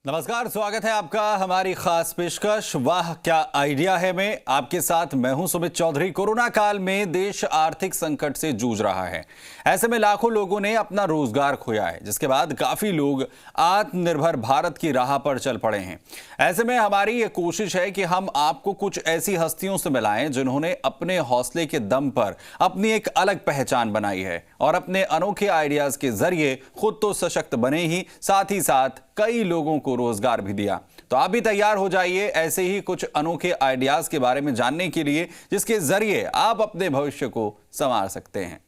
नमस्कार, स्वागत है आपका हमारी खास पेशकश वाह क्या आइडिया है में। आपके साथ मैं हूं सुमित चौधरी। कोरोना काल में देश आर्थिक संकट से जूझ रहा है। ऐसे में लाखों लोगों ने अपना रोजगार खोया है, जिसके बाद काफी लोग आत्मनिर्भर भारत की राह पर चल पड़े हैं। ऐसे में हमारी ये कोशिश है कि हम आपको कुछ ऐसी हस्तियों से मिलाएं जिन्होंने अपने हौसले के दम पर अपनी एक अलग पहचान बनाई है और अपने अनोखे आइडियाज के जरिए खुद तो सशक्त बने ही साथ कई लोगों को रोजगार भी दिया। तो आप भी तैयार हो जाइए ऐसे ही कुछ अनोखे आइडियाज के बारे में जानने के लिए, जिसके जरिए आप अपने भविष्य को संवार सकते हैं।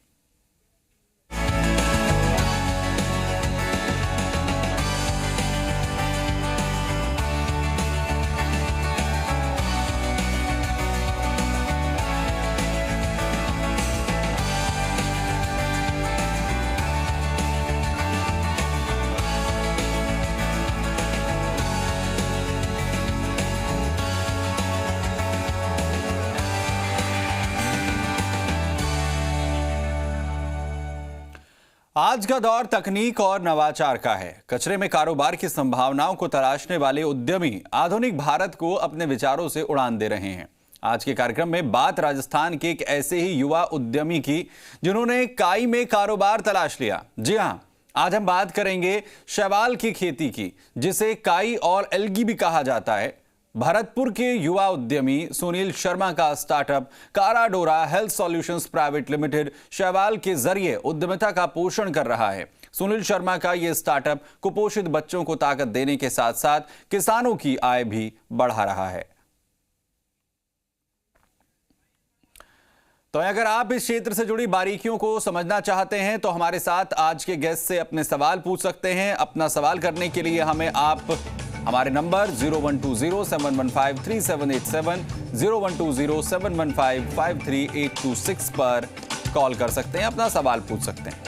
आज का दौर तकनीक और नवाचार का है। कचरे में कारोबार की संभावनाओं को तलाशने वाले उद्यमी आधुनिक भारत को अपने विचारों से उड़ान दे रहे हैं। आज के कार्यक्रम में बात राजस्थान के एक ऐसे ही युवा उद्यमी की जिन्होंने काई में कारोबार तलाश लिया। जी हां, आज हम बात करेंगे शैवाल की खेती की, जिसे काई और एल्गी भी कहा जाता है। भरतपुर के युवा उद्यमी सुनील शर्मा का startup Caradora health solutions private limited शैवाल के जरिए उद्यमिता का पोषण कर रहा है। सुनील शर्मा का यह स्टार्टअप कुपोषित बच्चों को ताकत देने के साथ साथ किसानों की आय भी बढ़ा रहा है। तो अगर आप इस क्षेत्र से जुड़ी बारीकियों को समझना चाहते हैं तो हमारे साथ आज के गेस्ट से अपने सवाल पूछ सकते हैं। अपना सवाल करने के लिए हमें आप हमारे नंबर 0120-715-3787, 0120-715-53826 पर कॉल कर सकते हैं, अपना सवाल पूछ सकते हैं।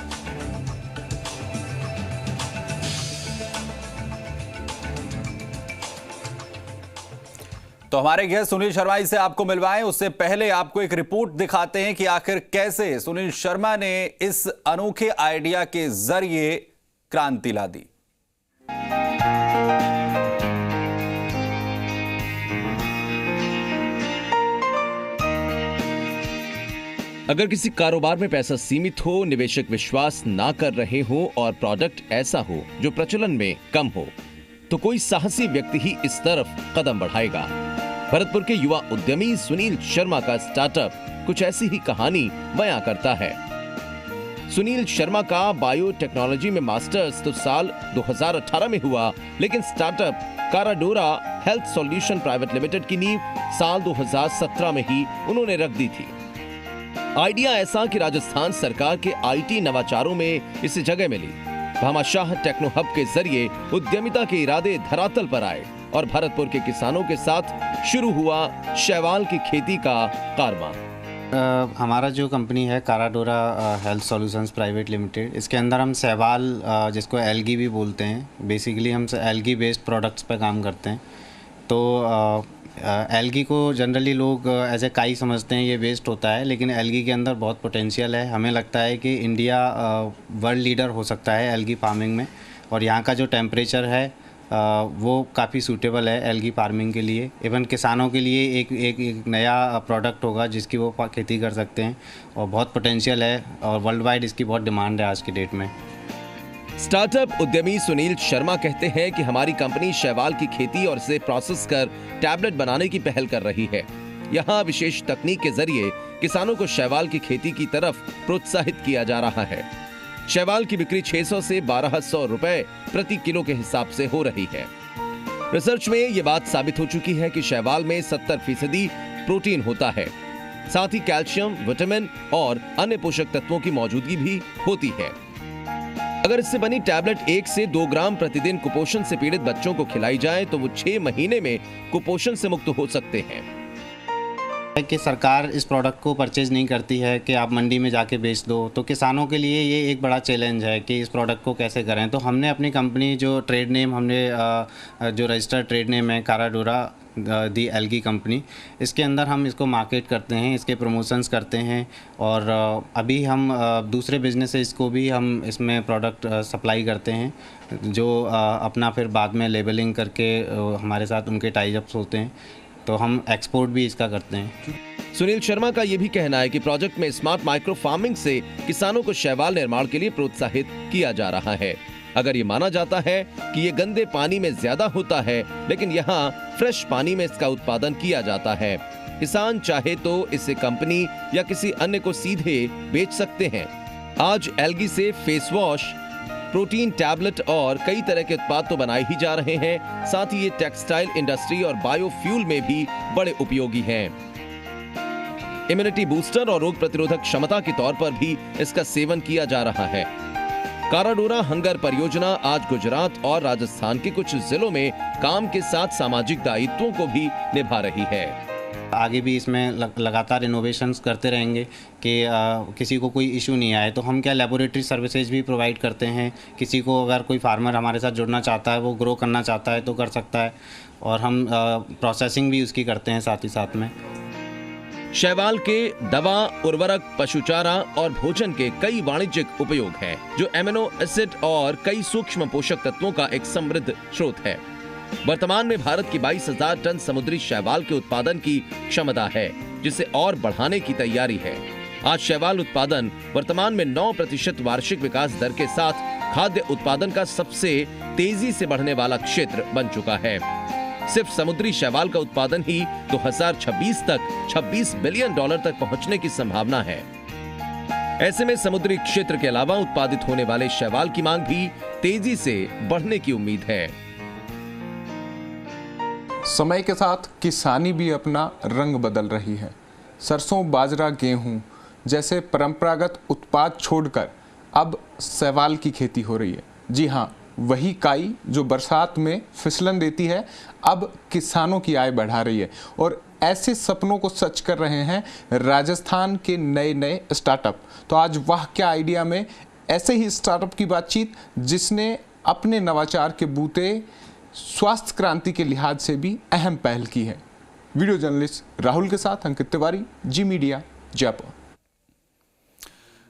तो हमारे गेस्ट सुनील शर्मा से आपको मिलवाएं, उससे पहले आपको एक रिपोर्ट दिखाते हैं कि आखिर कैसे सुनील शर्मा ने इस अनोखे आइडिया के जरिए क्रांति ला दी। अगर किसी कारोबार में पैसा सीमित हो, निवेशक विश्वास ना कर रहे हो और प्रोडक्ट ऐसा हो जो प्रचलन में कम हो, तो कोई साहसी व्यक्ति ही इस तरफ कदम बढ़ाएगा। भरतपुर के युवा उद्यमी सुनील शर्मा का स्टार्टअप कुछ ऐसी ही कहानी बयां करता है। सुनील शर्मा का बायोटेक्नोलॉजी में मास्टर्स तो साल 2018 में हुआ, लेकिन startup Caradora health solution private limited की नींव साल 2017 में ही उन्होंने रख दी थी। आइडिया ऐसा कि राजस्थान सरकार के आईटी नवाचारों में इसे जगह मिली। भामाशाह टेक्नो हब के जरिए उद्यमिता के इरादे धरातल पर आए और भरतपुर के किसानों के साथ शुरू हुआ शैवाल की खेती का कारवां। हमारा जो कंपनी है काराडोरा हेल्थ सॉल्यूशंस प्राइवेट लिमिटेड, इसके अंदर हम शैवाल, जिसको एल्गी भी बोलते हैं, बेसिकली हम एल्गी बेस्ड प्रोडक्ट्स पे काम करते हैं। तो एल्गी को जनरली लोग एज ए काई समझते हैं, ये वेस्ट होता है, लेकिन एल्गी के अंदर बहुत पोटेंशियल है। हमें लगता है कि इंडिया वर्ल्ड लीडर हो सकता है एल्गी फार्मिंग में, और यहाँ का जो टेम्परेचर है वो काफ़ी सूटेबल है एल्गी फार्मिंग के लिए। इवन किसानों के लिए एक नया प्रोडक्ट होगा जिसकी वो खेती कर सकते हैं, और बहुत पोटेंशियल है और वर्ल्ड वाइड इसकी बहुत डिमांड है आज की डेट में। स्टार्टअप उद्यमी सुनील शर्मा कहते हैं कि हमारी कंपनी शैवाल की खेती और इसे प्रोसेस कर टैबलेट बनाने की पहल कर रही है। यहाँ विशेष तकनीक के जरिए किसानों को शैवाल की खेती की तरफ प्रोत्साहित किया जा रहा है। शैवाल की बिक्री 600 से 1200 रुपए प्रति किलो के हिसाब से हो रही है। रिसर्च में ये बात साबित हो चुकी है कि शैवाल में 70% प्रोटीन होता है, साथ ही कैल्शियम, विटामिन और अन्य पोषक तत्वों की मौजूदगी भी होती है। अगर इससे बनी टैबलेट 1 से 2 ग्राम प्रतिदिन कुपोषण से पीड़ित बच्चों को खिलाई जाए तो वो 6 महीने में कुपोषण से मुक्त हो सकते हैं। कि सरकार इस प्रोडक्ट को परचेज नहीं करती है कि आप मंडी में जाके बेच दो, तो किसानों के लिए ये एक बड़ा चैलेंज है कि इस प्रोडक्ट को कैसे करें। तो हमने अपनी कंपनी जो ट्रेड नेम हमने जो रजिस्टर्ड ट्रेड नेम है काराडोरा दी एल्गी कंपनी। इसके अंदर हम इसको मार्केट करते हैं, इसके प्रमोशंस करते हैं और अभी हम दूसरे बिजनेसेस को भी हम इसमें प्रोडक्ट सप्लाई करते हैं, जो अपना फिर बाद में लेबलिंग करके हमारे साथ उनके टाई अप्स होते हैं, तो हम एक्सपोर्ट भी इसका करते हैं। सुनील शर्मा का ये भी कहना है कि प्रोजेक्ट में स्मार्ट माइक्रो फार्मिंग से किसानों को शैवाल निर्माण के लिए प्रोत्साहित किया जा रहा है। अगर ये माना जाता है कि ये गंदे पानी में ज्यादा होता है, लेकिन यहाँ फ्रेश पानी में इसका उत्पादन किया जाता है। किसान चाहे तो इसे कंपनी या किसी अन्य को सीधे बेच सकते हैं। आज एल्गी से फेस वॉश, प्रोटीन टैबलेट और कई तरह के उत्पाद तो बनाए ही जा रहे हैं, साथ ही ये टेक्सटाइल इंडस्ट्री और बायोफ्यूल में भी बड़े उपयोगी हैं। इम्यूनिटी बूस्टर और रोग प्रतिरोधक क्षमता के तौर पर भी इसका सेवन किया जा रहा है। काराडोरा हंगर परियोजना आज गुजरात और राजस्थान के कुछ जिलों में काम के साथ सामाजिक दायित्वों को भी निभा रही है। आगे भी इसमें लगातार इनोवेशंस करते रहेंगे कि किसी को कोई इशू नहीं आए। तो हम क्या लेबोरेटरी सर्विसेज भी प्रोवाइड करते हैं, किसी को अगर कोई फार्मर हमारे साथ जुड़ना चाहता है, वो ग्रो करना चाहता है तो कर सकता है, और हम प्रोसेसिंग भी उसकी करते हैं साथ ही साथ में। शैवाल के दवा, उर्वरक, पशुचारा और भोजन के कई वाणिज्यिक उपयोग हैं, जो एमिनो एसिड और कई सूक्ष्म पोषक तत्वों का एक समृद्ध स्रोत है। वर्तमान में भारत की 22,000 टन समुद्री शैवाल के उत्पादन की क्षमता है, जिसे और बढ़ाने की तैयारी है। आज शैवाल उत्पादन वर्तमान में 9% वार्षिक विकास दर के साथ खाद्य उत्पादन का सबसे तेजी से बढ़ने वाला क्षेत्र बन चुका है। सिर्फ समुद्री शैवाल का उत्पादन ही 2026 तक $26 बिलियन तक पहुंचने की संभावना है। ऐसे में समुद्री क्षेत्र के अलावा उत्पादित होने वाले शैवाल की मांग भी तेजी से बढ़ने की उम्मीद है। समय के साथ किसानी भी अपना रंग बदल रही है। सरसों, बाजरा, गेहूं जैसे परंपरागत उत्पाद छोड़कर अब शैवाल की खेती हो रही है। जी हाँ, वही काई जो बरसात में फिसलन देती है, अब किसानों की आय बढ़ा रही है। और ऐसे सपनों को सच कर रहे हैं राजस्थान के नए नए स्टार्टअप। तो आज वाह क्या आइडिया में ऐसे ही स्टार्टअप की बातचीत, जिसने अपने नवाचार के बूते स्वास्थ्य क्रांति के लिहाज से भी अहम पहल की है। वीडियो जर्नलिस्ट राहुल के साथ अंकित तिवारी, जी मीडिया, जयपुर।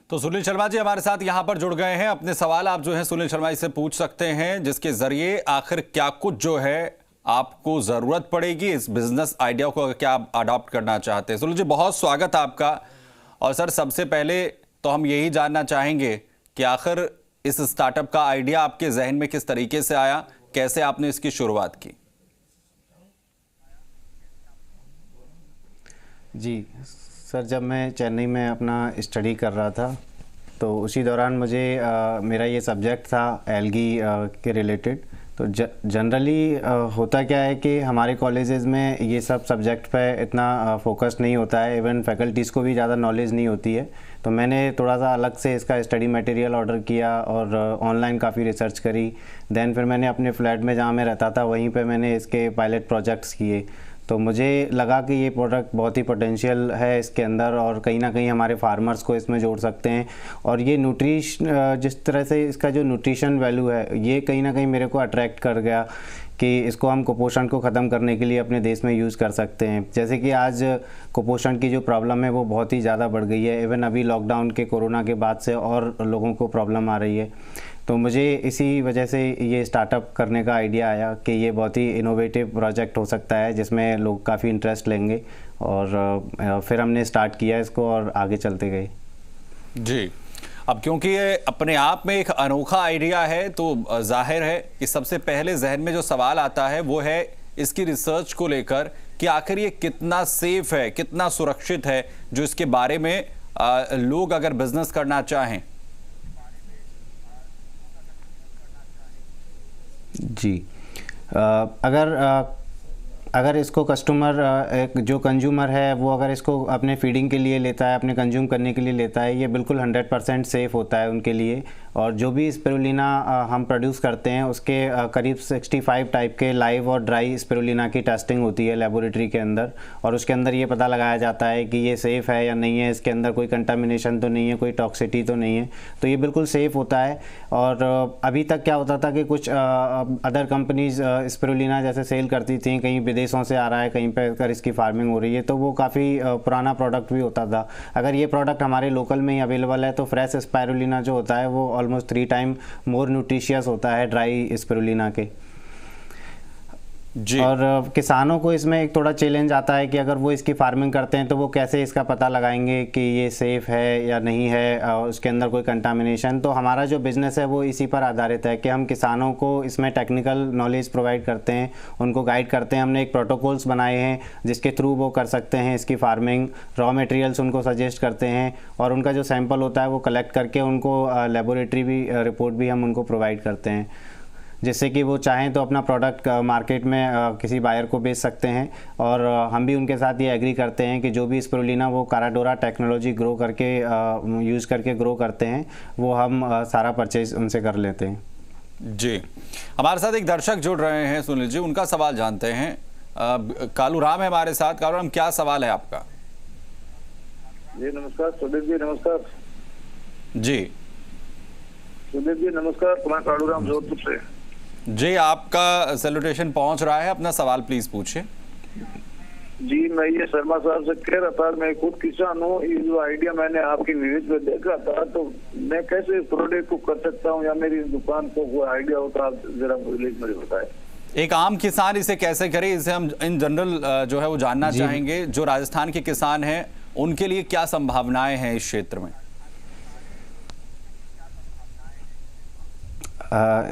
तो सुनील शर्मा जी हमारे साथ यहां पर जुड़ गए हैं। अपने सवाल आप जो है सुनील शर्मा जी से पूछ सकते हैं, जिसके जरिए आखिर क्या कुछ जो है आपको जरूरत पड़ेगी इस बिजनेस आइडिया को क्या आप अडॉप्ट करना चाहते हैं। सुनील जी बहुत स्वागत है आपका। और सर सबसे पहले तो हम यही जानना चाहेंगे कि आखिर इस स्टार्टअप का आइडिया आपके जहन में किस तरीके से आया, कैसे आपने इसकी शुरुआत की? जी सर, जब मैं चेन्नई में अपना स्टडी कर रहा था तो उसी दौरान मुझे मेरा ये सब्जेक्ट था एल्गी के रिलेटेड। तो जनरली होता क्या है कि हमारे कॉलेजेस में ये सब सब्जेक्ट पे इतना फोकस नहीं होता है, इवन फैकल्टीज़ को भी ज़्यादा नॉलेज नहीं होती है। तो मैंने थोड़ा सा अलग से इसका स्टडी मटेरियल ऑर्डर किया और ऑनलाइन काफ़ी रिसर्च करी। देन फिर मैंने अपने फ्लैट में जहाँ मैं रहता था वहीं पे मैंने इसके पायलट प्रोजेक्ट्स किए। तो मुझे लगा कि ये प्रोडक्ट बहुत ही पोटेंशियल है इसके अंदर, और कहीं ना कहीं हमारे फार्मर्स को इसमें जोड़ सकते हैं। और ये जिस तरह से इसका जो न्यूट्रिशन वैल्यू है, ये कहीं ना कहीं मेरे को अट्रैक्ट कर गया कि इसको हम कुपोषण को ख़त्म करने के लिए अपने देश में यूज़ कर सकते हैं। जैसे कि आज कुपोषण की जो प्रॉब्लम है वो बहुत ही ज़्यादा बढ़ गई है। इवन अभी लॉकडाउन के कोरोना के बाद से और लोगों को प्रॉब्लम आ रही है। तो मुझे इसी वजह से ये स्टार्टअप करने का आइडिया आया कि ये बहुत ही इनोवेटिव प्रोजेक्ट हो सकता है जिसमें लोग काफ़ी इंटरेस्ट लेंगे। और फिर हमने स्टार्ट किया इसको और आगे चलते गए। जी, अब क्योंकि ये अपने आप में एक अनोखा आइडिया है तो जाहिर है कि सबसे पहले जहन में जो सवाल आता है वो है इसकी रिसर्च को लेकर कि आखिर ये कितना सेफ है, कितना सुरक्षित है, जो इसके बारे में लोग अगर बिजनेस करना चाहें। जी, अगर इसको कस्टमर एक जो कंज्यूमर है वो अगर इसको अपने फीडिंग के लिए लेता है, अपने कंज्यूम करने के लिए लेता है, ये बिल्कुल 100% सेफ़ होता है उनके लिए। और जो भी स्पिरुलिना हम प्रोड्यूस करते हैं उसके करीब 65 टाइप के लाइव और ड्राई स्पिरुलिना की टेस्टिंग होती है लेबोरेटरी के अंदर, और उसके अंदर ये पता लगाया जाता है कि ये सेफ़ है या नहीं है, इसके अंदर कोई कंटामिनेशन तो नहीं है, कोई टॉक्सिटी तो नहीं है। तो ये बिल्कुल सेफ़ होता है। और अभी तक क्या होता था कि कुछ अदर कंपनीज़ स्पिरुलिना जैसे सेल करती थी, कहीं विदेशों से आ रहा है, कहीं पर कर इसकी फार्मिंग हो रही है, तो वो काफ़ी पुराना प्रोडक्ट भी होता था। अगर ये प्रोडक्ट हमारे लोकल में ही अवेलेबल है तो फ्रेश स्पाइरुलिना जो होता है वो ऑलमोस्ट 3 टाइम मोर न्यूट्रिशियस होता है ड्राई स्पिरुलिना के। जी। और किसानों को इसमें एक थोड़ा चैलेंज आता है कि अगर वो इसकी फार्मिंग करते हैं तो वो कैसे इसका पता लगाएंगे कि ये सेफ़ है या नहीं है, और उसके अंदर कोई कंटामिनेशन। तो हमारा जो बिज़नेस है वो इसी पर आधारित है कि हम किसानों को इसमें टेक्निकल नॉलेज प्रोवाइड करते हैं, उनको गाइड करते हैं। हमने एक प्रोटोकॉल्स बनाए हैं जिसके थ्रू वो कर सकते हैं इसकी फार्मिंग, रॉ मटेरियल्स उनको सजेस्ट करते हैं, और उनका जो सैंपल होता है वो कलेक्ट करके उनको लेबोरेटरी भी रिपोर्ट भी हम उनको प्रोवाइड करते हैं, जिससे कि वो चाहें तो अपना प्रोडक्ट मार्केट में किसी बायर को बेच सकते हैं। और हम भी उनके साथ ये एग्री करते हैं कि जो भी स्पिरुलिना वो काराडोरा टेक्नोलॉजी ग्रो करके यूज़ करके ग्रो करते हैं वो हम सारा परचेज उनसे कर लेते हैं। जी, हमारे साथ एक दर्शक जुड़ रहे हैं सुनील जी, उनका सवाल जानते हैं। कालू राम है हमारे साथ। कालू राम, क्या सवाल है आपका? जी नमस्कार सुदीप जी। नमस्कार जी सुदीप जी। नमस्कार, मैं कालू राम जोधपुर से। जी, आपका सैल्यूटेशन पहुंच रहा है, अपना सवाल प्लीज पूछिए। जी, मैं ये शर्मा साहब से कह रहा था, मैं खुद किसान हूँ। ये जो आइडिया मैंने आपकी न्यूज में देखा था, तो मैं कैसे प्रोडक्ट को कर सकता हूँ, या मेरी दुकान को कोई आइडिया होता आप जरा मुझे बताएं। एक आम किसान इसे कैसे करे, इसे हम इन जनरल जो है वो जानना चाहेंगे। जो राजस्थान के किसान हैं उनके लिए क्या संभावनाएं हैं इस क्षेत्र में?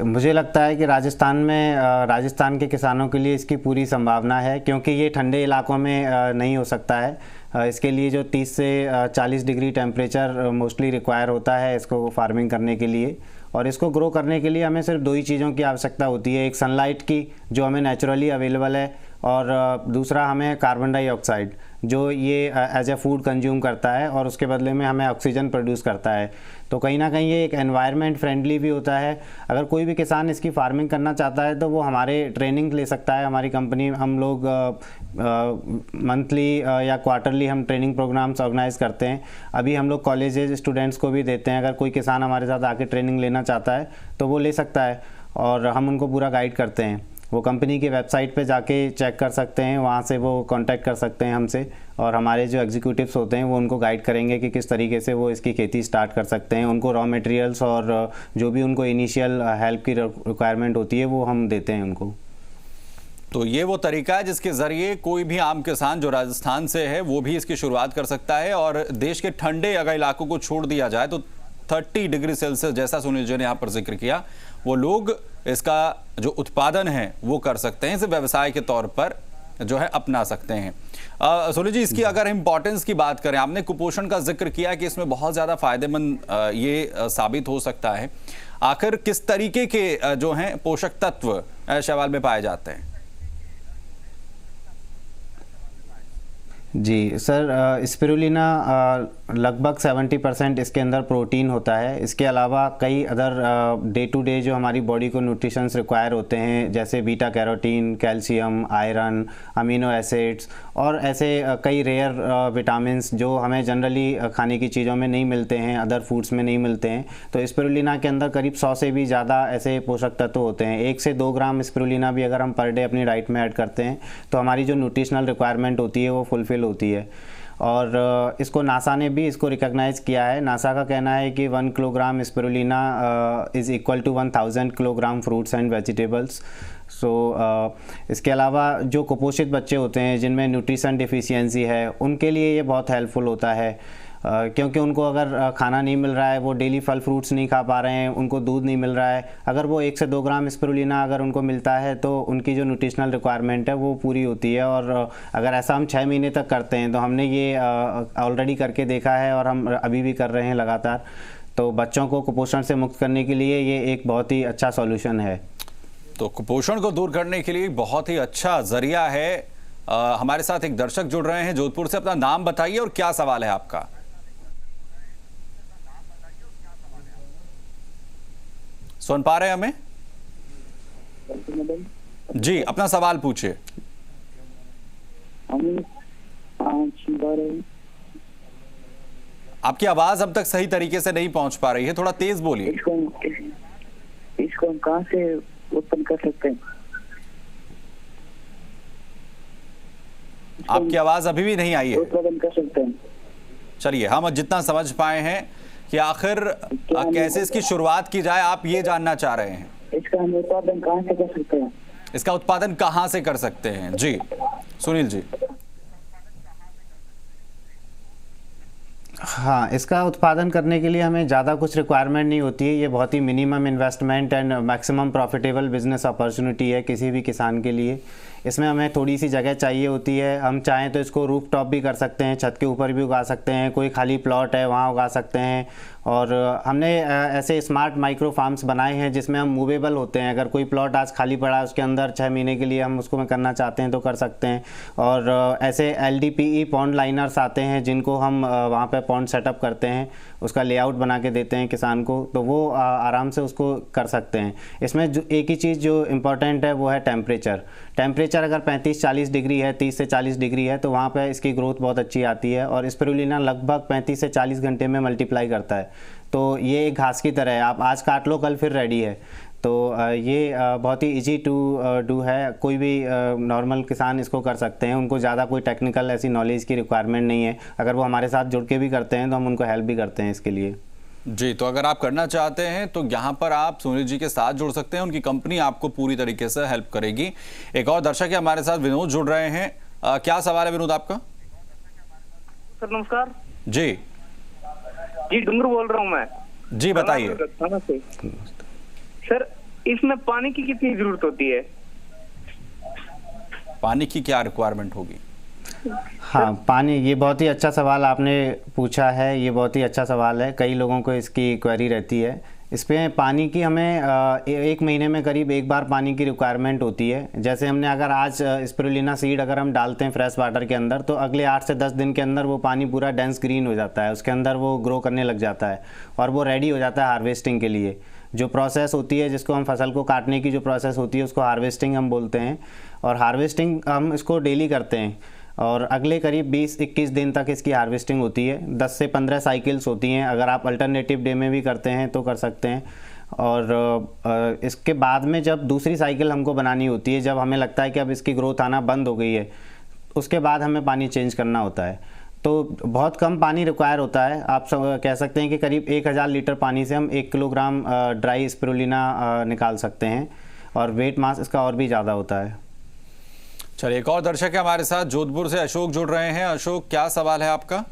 मुझे लगता है कि राजस्थान के किसानों के लिए इसकी पूरी संभावना है, क्योंकि ये ठंडे इलाकों में नहीं हो सकता है। इसके लिए जो 30 से 40 डिग्री टेम्परेचर मोस्टली रिक्वायर होता है इसको फार्मिंग करने के लिए। और इसको ग्रो करने के लिए हमें सिर्फ 2 ही चीज़ों की आवश्यकता होती है, एक सनलाइट की जो हमें नेचुरली अवेलेबल है, और दूसरा हमें कार्बन डाइऑक्साइड जो ये एज ए फूड कंज्यूम करता है और उसके बदले में हमें ऑक्सीजन प्रोड्यूस करता है। तो कहीं ना कहीं ये एक एनवायरनमेंट फ्रेंडली भी होता है। अगर कोई भी किसान इसकी फार्मिंग करना चाहता है तो वो हमारे ट्रेनिंग ले सकता है। हमारी कंपनी, हम लोग मंथली या क्वार्टरली हम ट्रेनिंग प्रोग्राम्स ऑर्गेनाइज करते हैं। अभी हम लोग कॉलेजेस स्टूडेंट्स को भी देते हैं। अगर कोई किसान हमारे साथ आके ट्रेनिंग लेना चाहता है तो वो ले सकता है, और हम उनको पूरा गाइड करते हैं। वो कंपनी की वेबसाइट पे जाके चेक कर सकते हैं, वहाँ से वो कांटेक्ट कर सकते हैं हमसे, और हमारे जो एग्जीक्यूटिव्स होते हैं वो उनको गाइड करेंगे कि किस तरीके से वो इसकी खेती स्टार्ट कर सकते हैं। उनको रॉ मटेरियल्स और जो भी उनको इनिशियल हेल्प की रिक्वायरमेंट होती है वो हम देते हैं उनको। तो ये वो तरीका है जिसके ज़रिए कोई भी आम किसान जो राजस्थान से है वो भी इसकी शुरुआत कर सकता है। और देश के ठंडे अगर इलाकों को छोड़ दिया जाए तो 30 डिग्री सेल्सियस, जैसा सुनील जी ने यहाँ पर जिक्र किया, वो लोग इसका जो उत्पादन है वो कर सकते हैं, इसे व्यवसाय के तौर पर जो है अपना सकते हैं। सुनील जी, इसकी अगर इम्पोर्टेंस की बात करें, आपने कुपोषण का जिक्र किया कि इसमें बहुत ज़्यादा फायदेमंद ये साबित हो सकता है। आखिर किस तरीके के जो हैं पोषक तत्व शैवाल में पाए जाते हैं? जी सर, स्पिरुलिना लगभग 70% इसके अंदर प्रोटीन होता है। इसके अलावा कई अदर डे टू डे जो हमारी बॉडी को न्यूट्रिशंस रिक्वायर होते हैं, जैसे beta carotene, calcium, iron, amino acids और ऐसे कई रेयर विटामिन्स जो हमें जनरली खाने की चीज़ों में नहीं मिलते हैं, अदर फूड्स में नहीं मिलते हैं। तो स्पिरुलिना के अंदर करीब 100 से भी ज़्यादा ऐसे पोषक तत्व होते हैं। 1 से 2 ग्राम स्पिरुलिना भी अगर हम पर डे अपनी डाइट में ऐड करते हैं तो हमारी जो न्यूट्रिशनल रिक्वायरमेंट होती है वो फुलफिल होती है। और इसको नासा ने भी इसको रिकॉग्नाइज़ किया है। नासा का कहना है कि 1 kilogram spirulina is equal to 1000 kilogram fruits and vegetables. इसके अलावा जो कुपोषित बच्चे होते हैं जिनमें न्यूट्रिशन डिफिशियंसी है, उनके लिए ये बहुत हेल्पफुल होता है, क्योंकि उनको अगर खाना नहीं मिल रहा है, वो डेली फल फ्रूट्स नहीं खा पा रहे हैं, उनको दूध नहीं मिल रहा है, अगर वो 1 से 2 ग्राम स्पिरुलिना अगर उनको मिलता है तो उनकी जो न्यूट्रिशनल रिक्वायरमेंट है वो पूरी होती है। और अगर ऐसा हम 6 महीने तक करते हैं, तो हमने ये ऑलरेडी करके देखा है और हम अभी भी कर रहे हैं लगातार। तो बच्चों को कुपोषण से मुक्त करने के लिए ये एक बहुत ही अच्छा सॉल्यूशन है। तो कुपोषण को दूर करने के लिए बहुत ही अच्छा जरिया है। हमारे साथ एक दर्शक जुड़ रहे हैं जोधपुर से। अपना नाम बताइए और क्या सवाल है आपका? सुन पा रहे हैं हमें? जी, अपना सवाल पूछिए। आपकी आवाज अब तक सही तरीके से नहीं पहुंच पा रही है, थोड़ा तेज बोलिए। इसको हम कहाँ से उत्पन्न कर सकते हैं? आपकी आवाज अभी भी नहीं आई है। उत्पादन कर सकते हैं। चलिए, हम जितना समझ पाए हैं कि आखिर कैसे इसकी शुरुआत की जाए, आप ये जानना चाह रहे हैं। इसका हम उत्पादन कहाँ से कर सकते हैं? इसका उत्पादन कहाँ से कर सकते हैं? जी सुनील जी। हाँ, इसका उत्पादन करने के लिए हमें ज़्यादा कुछ रिक्वायरमेंट नहीं होती है। ये बहुत ही minimum investment and maximum profitable business opportunity है किसी भी किसान के लिए। इसमें हमें थोड़ी सी जगह चाहिए होती है। हम चाहें तो इसको रूफ टॉप भी कर सकते हैं, छत के ऊपर भी उगा सकते हैं, कोई खाली प्लॉट है वहाँ उगा सकते हैं। और हमने ऐसे स्मार्ट माइक्रो फार्म्स बनाए हैं जिसमें हम मूवेबल होते हैं। अगर कोई प्लॉट आज खाली पड़ा है, उसके अंदर 6 महीने के लिए हम उसको करना चाहते हैं तो कर सकते हैं। और ऐसे LDPE पॉन्ड लाइनर्स आते हैं जिनको हम वहाँ पे पॉन्ड सेटअप करते हैं, उसका लेआउट बना के देते हैं किसान को, तो वो आराम से उसको कर सकते हैं। इसमें जो एक ही चीज़ जो इम्पोर्टेंट है वो है टेम्परेचर अगर 35-40 डिग्री है, 30 से 40 डिग्री है, तो वहाँ पे इसकी ग्रोथ बहुत अच्छी आती है। और स्पिरुलिना लगभग 35 से 40 घंटे में मल्टीप्लाई करता है। तो ये एक घास की तरह है, आप आज काट लो कल फिर रेडी है। तो ये बहुत ही इजी टू डू है। कोई भी नॉर्मल किसान इसको कर सकते हैं, उनको ज़्यादा कोई टेक्निकल ऐसी नॉलेज की रिक्वायरमेंट नहीं है। अगर वो हमारे साथ जुड़ के भी करते हैं तो हम उनको हेल्प भी करते हैं इसके लिए। जी, तो अगर आप करना चाहते हैं तो यहाँ पर आप सुनील जी के साथ जुड़ सकते हैं, उनकी कंपनी आपको पूरी तरीके से हेल्प करेगी। एक और दर्शक है हमारे साथ, विनोद जुड़ रहे हैं। क्या सवाल है विनोद आपका? सर नमस्कार। जी जी, डूंगर बोल रहा हूँ मैं। जी बताइए। सर, इसमें पानी की कितनी जरूरत होती है? पानी की क्या रिक्वायरमेंट होगी? हाँ, पानी, ये बहुत ही अच्छा सवाल आपने पूछा है। ये बहुत ही अच्छा सवाल है, कई लोगों को इसकी क्वेरी रहती है। इस पे पानी की हमें 1 महीने में करीब 1 बार पानी की रिक्वायरमेंट होती है। जैसे हमने अगर आज स्पिरुलिना सीड अगर हम डालते हैं फ्रेश वाटर के अंदर, तो अगले 8 से 10 दिन के अंदर वो पानी पूरा डेंस ग्रीन हो जाता है, उसके अंदर वो ग्रो करने लग जाता है और वो रेडी हो जाता है हार्वेस्टिंग के लिए। जो प्रोसेस होती है, जिसको हम फसल को काटने की जो प्रोसेस होती है, उसको हार्वेस्टिंग हम बोलते हैं। और हार्वेस्टिंग हम इसको डेली करते हैं और अगले करीब 20-21 दिन तक इसकी हार्वेस्टिंग होती है। 10 से 15 साइकिल्स होती हैं। अगर आप अल्टरनेटिव डे में भी करते हैं तो कर सकते हैं। और इसके बाद में जब दूसरी साइकिल हमको बनानी होती है, जब हमें लगता है कि अब इसकी ग्रोथ आना बंद हो गई है, उसके बाद हमें पानी चेंज करना होता है। तो बहुत कम पानी रिक्वायर होता है। आप सब कह सकते हैं कि करीब 1000 लीटर पानी से हम 1 किलोग्राम ड्राई स्पिरुलिना निकाल सकते हैं और वेट मास इसका और भी ज़्यादा होता है। चलिए, एक और दर्शक है हमारे साथ, जोधपुर से अशोक जुड़ रहे हैं। अशोक, क्या सवाल है आपका?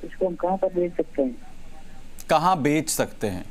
इसको हम कहाँ पर बेच सकते हैं? कहाँ बेच सकते हैं?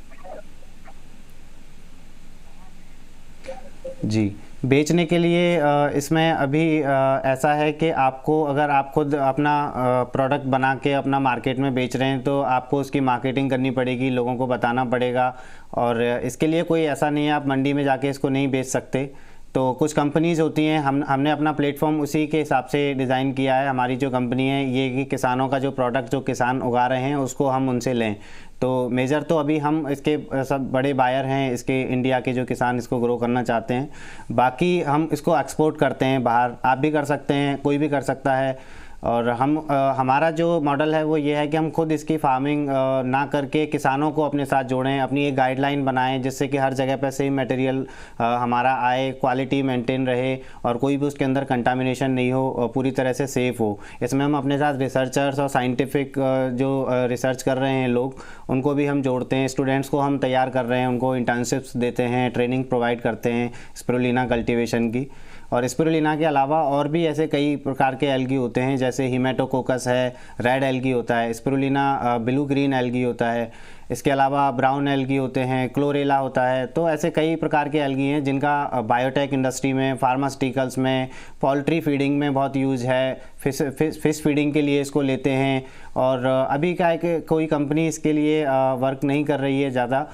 जी, बेचने के लिए इसमें अभी ऐसा है कि आपको, अगर आप खुद अपना प्रोडक्ट बना के अपना मार्केट में बेच रहे हैं तो आपको उसकी मार्केटिंग करनी पड़ेगी, लोगों को बताना पड़ेगा। और इसके लिए कोई ऐसा नहीं है आप मंडी में जाके इसको नहीं बेच सकते। तो कुछ कंपनीज़ होती हैं, हमने अपना प्लेटफॉर्म उसी के हिसाब से डिज़ाइन किया है। हमारी जो कंपनी है ये कि किसानों का जो प्रोडक्ट जो किसान उगा रहे हैं उसको हम उनसे लें। तो मेजर तो अभी हम इसके सब बड़े बायर हैं, इसके इंडिया के जो किसान इसको ग्रो करना चाहते हैं। बाकी हम इसको एक्सपोर्ट करते हैं बाहर, आप भी कर सकते हैं, कोई भी कर सकता है। और हमारा जो मॉडल है वो ये है कि हम खुद इसकी फार्मिंग ना करके किसानों को अपने साथ जोड़ें, अपनी एक गाइडलाइन बनाएं जिससे कि हर जगह पे सेम मटेरियल हमारा आए, क्वालिटी मेंटेन रहे और कोई भी उसके अंदर कंटामिनेशन नहीं हो, पूरी तरह से सेफ़ हो। इसमें हम अपने साथ रिसर्चर्स और साइंटिफिक जो रिसर्च कर रहे हैं लोग, उनको भी हम जोड़ते हैं। स्टूडेंट्स को हम तैयार कर रहे हैं, उनको इंटर्नशिप्स देते हैं, ट्रेनिंग प्रोवाइड करते हैं स्पिरुलिना कल्टीवेशन की। और स्पिरुलिना के अलावा और भी ऐसे कई प्रकार के एल्गी होते हैं, जैसे हिमेटोकोकस है, रेड एल्गी होता है, स्पिरुलिना ब्लू ग्रीन एल्गी होता है, इसके अलावा ब्राउन एल्गी होते हैं, क्लोरेला होता है। तो ऐसे कई प्रकार के एल्गी हैं जिनका बायोटेक इंडस्ट्री में, फार्मास्यूटिकल्स में, पोल्ट्री फीडिंग में बहुत यूज़ है। फिश फीडिंग के लिए इसको लेते हैं। और अभी क्या है कि कोई कंपनी इसके लिए वर्क नहीं कर रही है ज़्यादा,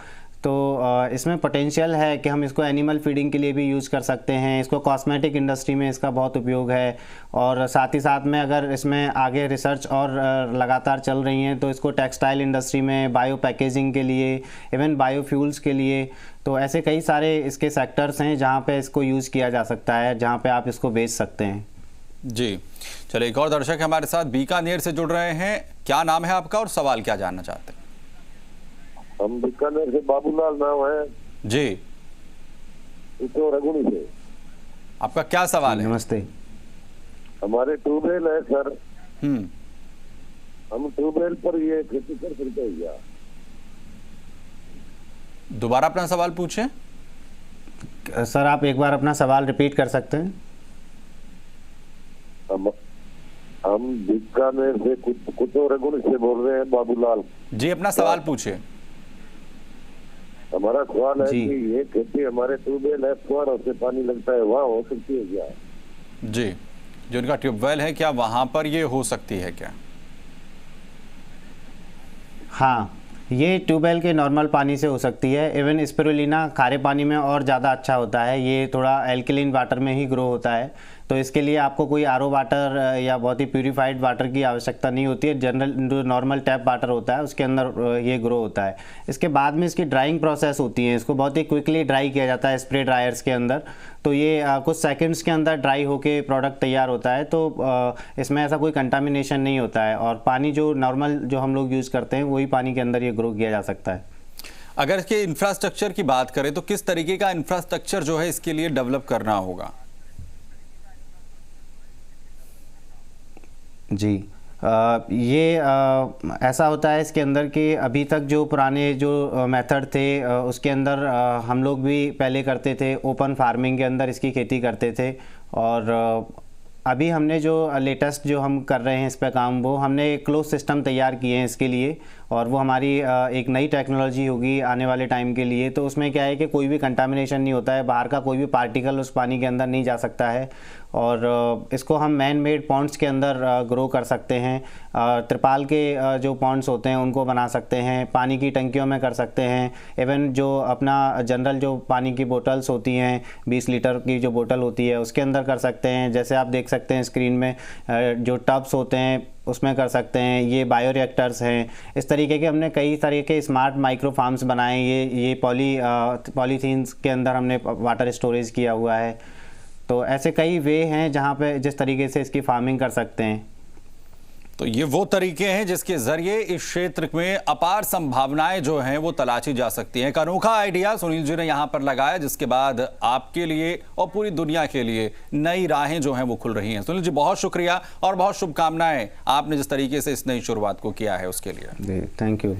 तो इसमें पोटेंशियल है कि हम इसको एनिमल फीडिंग के लिए भी यूज़ कर सकते हैं, इसको कॉस्मेटिक इंडस्ट्री में इसका बहुत उपयोग है, और साथ ही साथ में अगर इसमें आगे रिसर्च और लगातार चल रही हैं तो इसको टेक्सटाइल इंडस्ट्री में, बायो पैकेजिंग के लिए, इवन बायोफ्यूल्स के लिए, तो ऐसे कई सारे इसके सेक्टर्स हैं जहाँ पे इसको यूज़ किया जा सकता है, जहाँ पे आप इसको बेच सकते हैं। जी चलिए, एक और दर्शक हमारे साथ बीकानेर से जुड़ रहे हैं। क्या नाम है आपका और सवाल क्या जानना चाहते हैं? हम बीकानेर से बाबूलाल नाम है जी, तो रघुनी से। आपका क्या सवाल है? नमस्ते। हमारे ट्यूबवेल है सर, हम ट्यूबवेल पर ये खेती कर सकते हैं क्या? दोबारा अपना सवाल पूछें। सर आप एक बार अपना सवाल रिपीट कर सकते हैं? हम बीकानेर से कुछ रघुनी से बोल रहे हैं, बाबूलाल जी, अपना सवाल पूछिए। हमारा सवाल है जी। कि ये खेती हमारे ट्यूबवेल है, फुहारों से पानी लगता है, वहाँ हो सकती है क्या? जी, जो उनका ट्यूबवेल है क्या वहां पर ये हो सकती है क्या? हाँ, ये ट्यूबवेल के नॉर्मल पानी से हो सकती है। इवन स्पिरुलिना खारे पानी में और ज़्यादा अच्छा होता है, ये थोड़ा एल्कलीन वाटर में ही ग्रो होता है, तो इसके लिए आपको कोई आरओ वाटर या बहुत ही प्यूरिफाइड वाटर की आवश्यकता नहीं होती है। जनरल जो नॉर्मल टैप वाटर होता है उसके अंदर ये ग्रो होता है। इसके बाद में इसकी ड्राइंग प्रोसेस होती है, इसको बहुत ही क्विकली ड्राई किया जाता है स्प्रे ड्रायर्स के अंदर, तो ये कुछ सेकंड्स के अंदर ड्राई होके प्रोडक्ट तैयार होता है। तो इसमें ऐसा कोई कंटामिनेशन नहीं होता है, और पानी जो नॉर्मल जो हम लोग यूज़ करते हैं वही पानी के अंदर ये ग्रो किया जा सकता है। अगर इसके इंफ्रास्ट्रक्चर की बात करें तो किस तरीके का इंफ्रास्ट्रक्चर जो है इसके लिए डेवलप करना होगा? जी, ये ऐसा होता है इसके अंदर कि अभी तक जो पुराने जो मेथड थे उसके अंदर हम लोग भी पहले करते थे, ओपन फार्मिंग के अंदर इसकी खेती करते थे, और अभी हमने जो लेटेस्ट जो हम कर रहे हैं इस पे काम, वो हमने क्लोज सिस्टम तैयार किए हैं इसके लिए, और वो हमारी एक नई टेक्नोलॉजी होगी आने वाले टाइम के लिए। तो उसमें क्या है कि कोई भी कंटामिनेशन नहीं होता है, बाहर का कोई भी पार्टिकल उस पानी के अंदर नहीं जा सकता है, और इसको हम मैन मेड पॉन्ड्स के अंदर ग्रो कर सकते हैं। त्रिपाल के जो पॉन्ड्स होते हैं उनको बना सकते हैं, पानी की टंकियों में कर सकते हैं, इवन जो अपना जनरल जो पानी की बोतल्स होती हैं 20 लीटर की जो बोतल होती है उसके अंदर कर सकते हैं। जैसे आप देख सकते हैं स्क्रीन में जो टब्स होते हैं उसमें कर सकते हैं। ये बायो रिएक्टर्स हैं। इस तरीके के हमने कई तरह के स्मार्ट माइक्रो फार्म्स बनाए। ये पॉलीथीन्स के अंदर हमने वाटर स्टोरेज किया हुआ है। तो ऐसे कई वे हैं जहाँ पे जिस तरीके से इसकी फार्मिंग कर सकते हैं। तो ये वो तरीके हैं जिसके जरिए इस क्षेत्र में अपार संभावनाएं जो हैं वो तलाशी जा सकती हैं। एक अनोखा आइडिया सुनील जी ने यहाँ पर लगाया, जिसके बाद आपके लिए और पूरी दुनिया के लिए नई राहें जो हैं वो खुल रही हैं। सुनील जी बहुत शुक्रिया और बहुत शुभकामनाएं, आपने जिस तरीके से इस नई शुरुआत को किया है उसके लिए। Thank you.